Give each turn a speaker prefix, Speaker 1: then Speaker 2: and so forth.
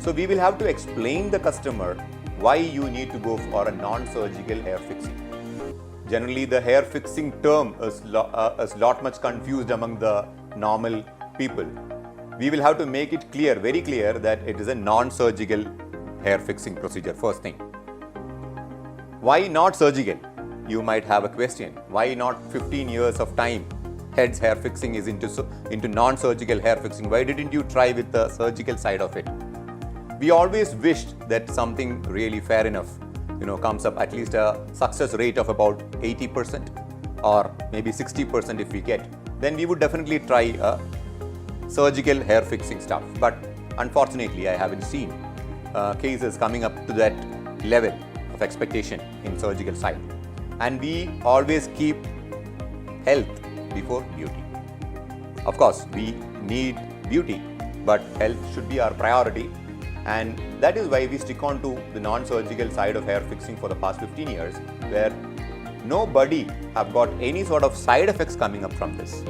Speaker 1: So we will have to explain the customer why you need to go for a non-surgical hair fixing. Generally, the hair fixing term is lot much confused among the normal people. We will have to make it clear, very clear, that it is a non-surgical hair fixing procedure, first thing. Why not surgical? You might have a question. Why not 15 years of time? Head's hair fixing is into non-surgical hair fixing. Why didn't you try with the surgical side of it? We always wished that something really fair enough, comes up, at least a success rate of about 80% or maybe 60% if we get. Then we would definitely try a surgical hair fixing stuff. But unfortunately, I haven't seen cases coming up to that level of expectation in surgical side. And we always keep health before beauty. Of course, we need beauty, but health should be our priority. And that is why we stick on to the non-surgical side of hair fixing for the past 15 years, where nobody have got any sort of side effects coming up from this.